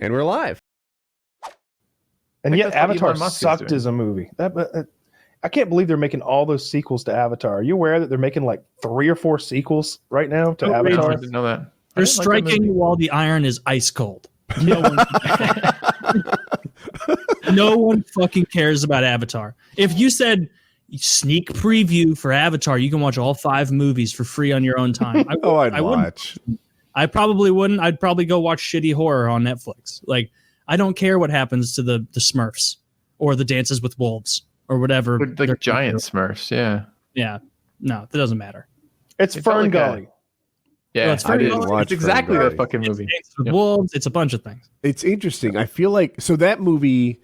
And we're live. And yet Avatar sucked as a movie. I can't believe they're making all those sequels to Avatar. Are you aware that they're making like 3 or 4 sequels right now to Avatar? I didn't know that. They're striking while the iron is ice cold. No one, no one fucking cares about Avatar. If you said sneak preview for Avatar, you can watch all 5 movies for free on your own time. I'd watch. I probably wouldn't. I'd probably go watch shitty horror on Netflix. Like, I don't care what happens to the Smurfs or the Dances with Wolves or whatever. Like giant Smurfs, yeah. Yeah. No, that doesn't matter. It's Fern Gully. Yeah, I didn't watch. It's exactly that fucking movie. It's Wolves. It's a bunch of things. It's interesting. I feel like that movie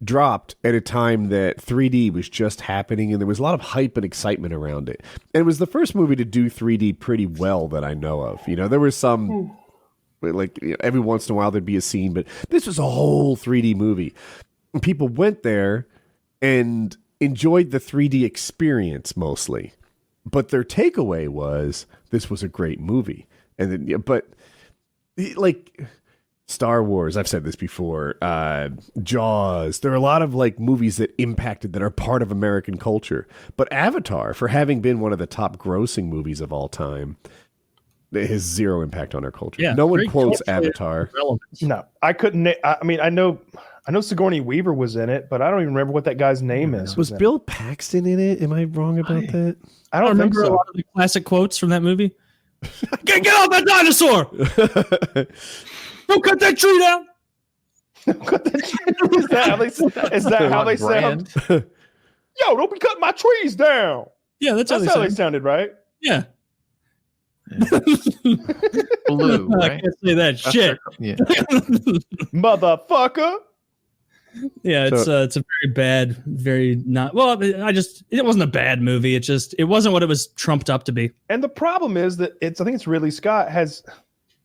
dropped at a time that 3D was just happening, and there was a lot of hype and excitement around it. And it was the first movie to do 3D pretty well that I know of. You know, there was some like every once in a while there'd be a scene, but this was a whole 3D movie. And people went there and enjoyed the 3D experience mostly. But their takeaway was this was a great movie. And then, but like Star Wars, I've said this before, Jaws, there are a lot of like movies that impacted that are part of American culture. But Avatar, for having been one of the top grossing movies of all time, it has zero impact on our culture. Yeah, no one quotes Avatar. No, I couldn't. I mean, I know Sigourney Weaver was in it, but I don't even remember what that guy's name is. Was Bill Paxton in it? Am I wrong about that? I don't remember think so. A lot of the classic quotes from that movie. Get off that dinosaur! Don't cut that tree down. Is that how they sound? Yo, don't be cutting my trees down. Yeah, that's how they sounded, right? Yeah. Blue, right? I can't say that shit. Yeah. Motherfucker. Yeah, it's a very bad, very not. Well, it wasn't a bad movie. It wasn't what it was trumped up to be. And the problem is that I think it's Ridley Scott is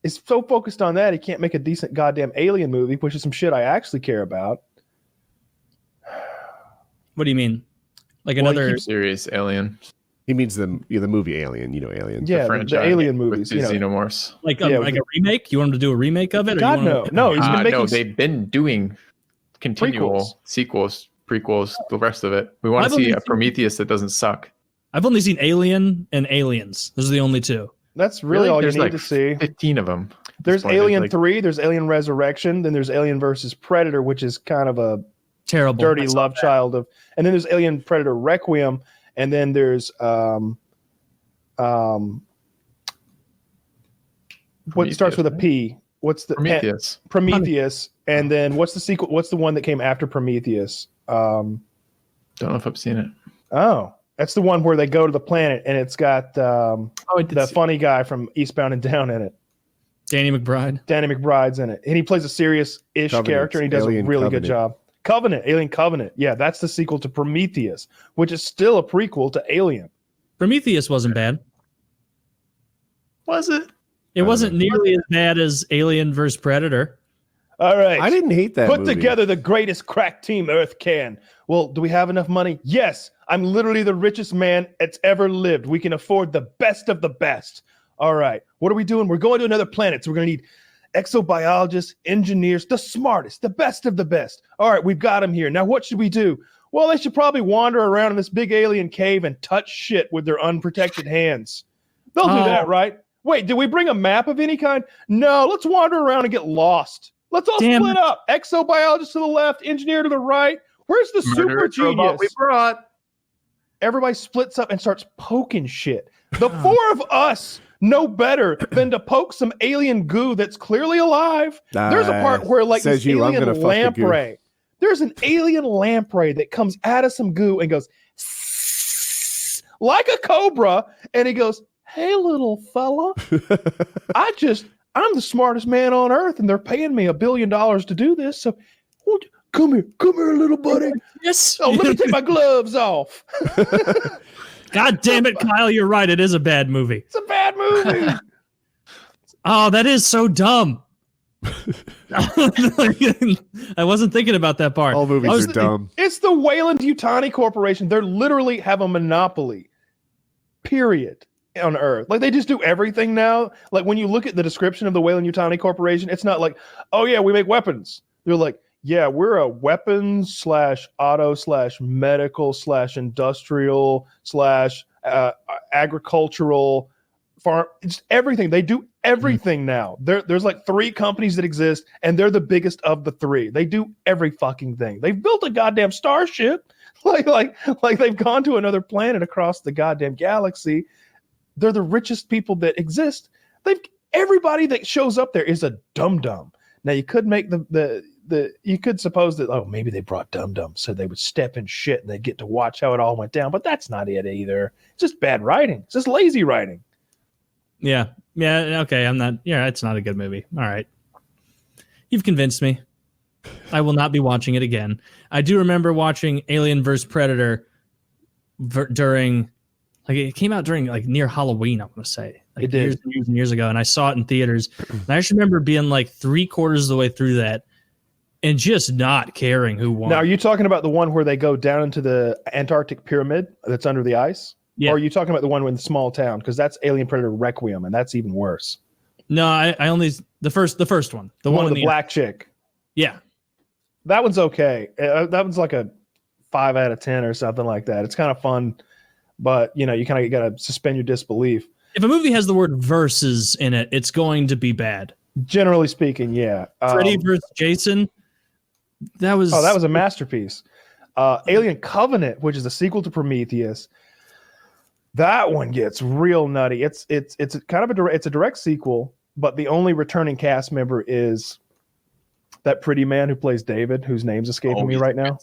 so focused on that he can't make a decent goddamn alien movie, which is some shit I actually care about. What do you mean? Like another series Alien? He means the movie Alien, Alien. Yeah, the Alien movies. With the xenomorphs. Like a remake? You want him to do a remake of it? God, no. He's been making... No, they've been doing continual sequels, prequels, the rest of it. We want to see a Prometheus that doesn't suck. I've only seen Alien and Aliens. Those are the only 2. That's really all you need to see. 15 of them. There's Alien 3, there's Alien Resurrection, then there's Alien versus Predator, which is kind of a terrible, dirty love child of, and then there's Alien Predator Requiem, and then there's what starts with a P? What's the Prometheus? Prometheus, and then what's the sequel? What's the one that came after Prometheus? Don't know if I've seen it. Oh, that's the one where they go to the planet, and it's got the funny guy from Eastbound and Down in it. Danny McBride. Danny McBride's in it, and he plays a serious-ish character, and he does a really good job. Alien Covenant. Yeah, that's the sequel to Prometheus, which is still a prequel to Alien. Prometheus wasn't bad. Was it? It wasn't nearly as bad as Alien vs. Predator. All right. I didn't hate that Put movie. Together the greatest crack team Earth can. Well, do we have enough money? Yes. I'm literally the richest man that's ever lived. We can afford the best of the best. All right. What are we doing? We're going to another planet, so we're going to need exobiologists, engineers, the smartest, the best of the best. All right, we've got them here. Now, what should we do? Well, they should probably wander around in this big alien cave and touch shit with their unprotected hands. They'll do that, right? Wait, did we bring a map of any kind? No, let's wander around and get lost. Let's all split up. Exobiologist to the left, engineer to the right. Where's the super genius? We brought. Everybody splits up and starts poking shit. The 4 of us know better than to poke some alien goo that's clearly alive. There's a part where like this alien lamprey. There's an alien lamprey that comes out of some goo and goes like a cobra, and he goes, "Hey, little fella, I'm the smartest man on earth, and they're paying me $1 billion to do this. So, come here, little buddy. Yes. Oh, let me take my gloves off." God damn it, Kyle! You're right. It is a bad movie. It's a bad movie. Oh, that is so dumb. I wasn't thinking about that part. All movies are dumb. It's the Wayland Yutani Corporation. They literally have a monopoly. Period. on Earth. Like they just do everything now. Like when you look at the description of the Weyland-Yutani Corporation, it's not like, oh yeah, we make weapons. They're like, yeah, we're a weapons / auto / medical / industrial / agricultural farm. It's everything. They do everything now. There's like 3 companies that exist, and they're the biggest of the 3. They do every fucking thing. They've built a goddamn starship. Like they've gone to another planet across the goddamn galaxy. They're the richest people that exist. Everybody that shows up there is a dum-dum. Now you could make you could suppose that, oh, maybe they brought dum-dums so they would step in shit and they'd get to watch how it all went down, but that's not it either. It's just bad writing. It's just lazy writing. Yeah. Okay. It's not a good movie. All right. You've convinced me. I will not be watching it again. I do remember watching Alien vs. Predator during, like, it came out during like near Halloween, I want to say. Like it did. Years and years ago, and I saw it in theaters. And I just remember being like 3/4 of the way through that and just not caring who won. Now, are you talking about the one where they go down into the Antarctic pyramid that's under the ice? Yeah. Or are you talking about the one in the small town? Because that's Alien Predator Requiem, and that's even worse. No, I only the first one. The one with with the black chick. Yeah. That one's okay. That one's like a 5 out of 10 or something like that. It's kind of fun, but you kind of got to suspend your disbelief. If a movie has the word versus in it, it's going to be bad. Generally speaking, yeah. Freddy versus Jason. That was a masterpiece. Alien Covenant, which is a sequel to Prometheus. That one gets real nutty. It's kind of a direct sequel, but the only returning cast member is that pretty man who plays David, whose name's escaping me right now.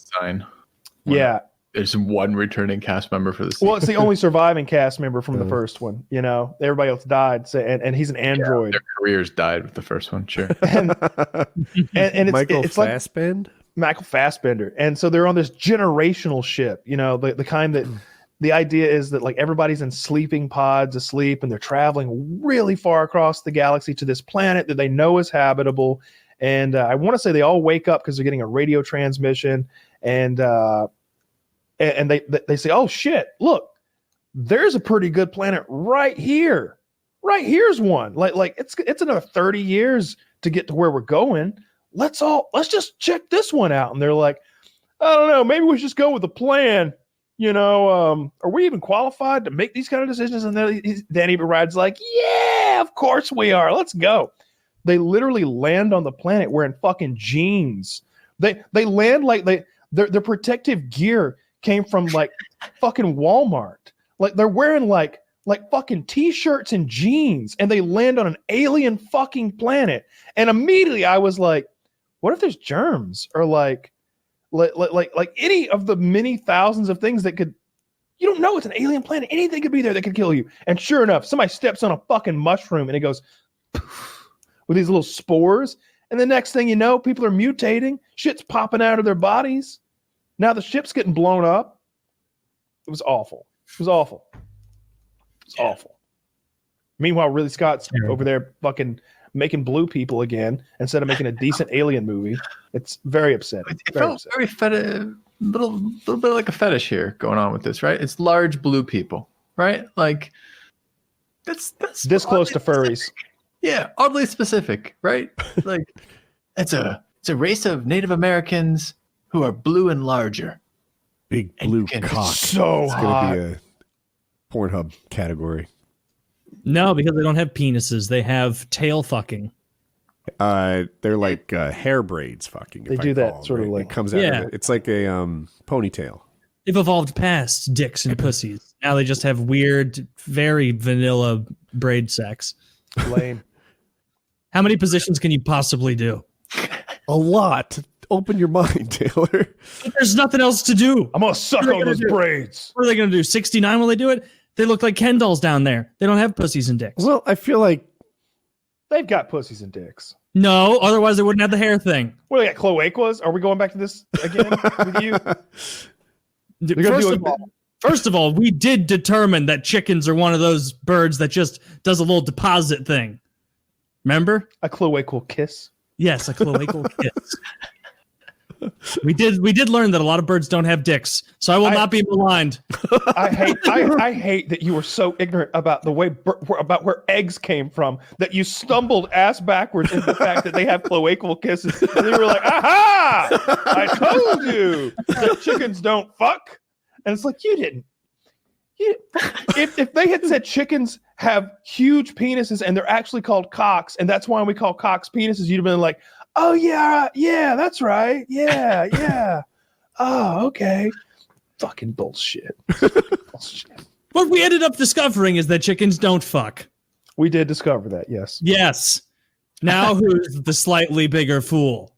Yeah. There's one returning cast member for this. Well, it's the only surviving cast member from the first one. Everybody else died, and he's an android. Their careers died with the first one, sure. and it's Michael it's like Fassbender? Michael Fassbender. And so they're on this generational ship, the kind that the idea is that like everybody's in sleeping pods asleep, and they're traveling really far across the galaxy to this planet that they know is habitable. And I want to say they all wake up because they're getting a radio transmission, and they say, "Oh shit! Look, there's a pretty good planet right here. Right here's one. Like it's another 30 years to get to where we're going. Let's just check this one out." And they're like, "I don't know. Maybe we should just go with the plan. Are we even qualified to make these kind of decisions?" And then Danny McBride's like, "Yeah, of course we are. Let's go." They literally land on the planet wearing fucking jeans. They land like their protective gear came from like fucking Walmart. Like they're wearing like fucking t-shirts and jeans, and they land on an alien fucking planet. And immediately I was like, what if there's germs or like any of the many thousands of things that could, you don't know, it's an alien planet. Anything could be there that could kill you. And sure enough, somebody steps on a fucking mushroom and it goes poof, with these little spores. And the next thing you know, people are mutating. Shit's popping out of their bodies. Now the ship's getting blown up. It was awful. Awful. Meanwhile, Ridley Scott's over there fucking making blue people again instead of making a decent alien movie. It's very upsetting. It felt very little bit like a fetish here going on with this, right? It's large blue people, right? Like that's this close to furries. Specific. Yeah, oddly specific, right? Like it's a race of Native Americans who are blue and larger. Big blue cock. So it's going to be a Pornhub category. No, because they don't have penises. They have tail fucking. They're like hair braids fucking. They do that sort of like. It comes out of it. It's like a ponytail. They've evolved past dicks and pussies. Now they just have weird, very vanilla braid sex. Lame. How many positions can you possibly do? A lot. Open your mind, Taylor. There's nothing else to do. I'm gonna suck on those braids. What are they gonna do? 69 while they do it? They look like Ken dolls down there. They don't have pussies and dicks. Well, I feel like they've got pussies and dicks. No, otherwise they wouldn't have the hair thing. What do they got? Cloacas? Are we going back to this again with you? First of all, we did determine that chickens are one of those birds that just does a little deposit thing. Remember? A cloacal kiss. Yes, a cloacal kiss. We did learn that a lot of birds don't have dicks, so I will not be maligned. I hate that you were so ignorant about the way about where eggs came from that you stumbled ass backwards into the fact that they have cloacal kisses, and you were like, "Aha! I told you that chickens don't fuck." And it's like you didn't. If they had said chickens have huge penises and they're actually called cocks, and that's why we call cocks penises, you'd have been like, "Oh yeah, that's right, yeah. Oh, okay." Fucking bullshit. What we ended up discovering is that chickens don't fuck. We did discover that, yes. Yes. Now who's the slightly bigger fool?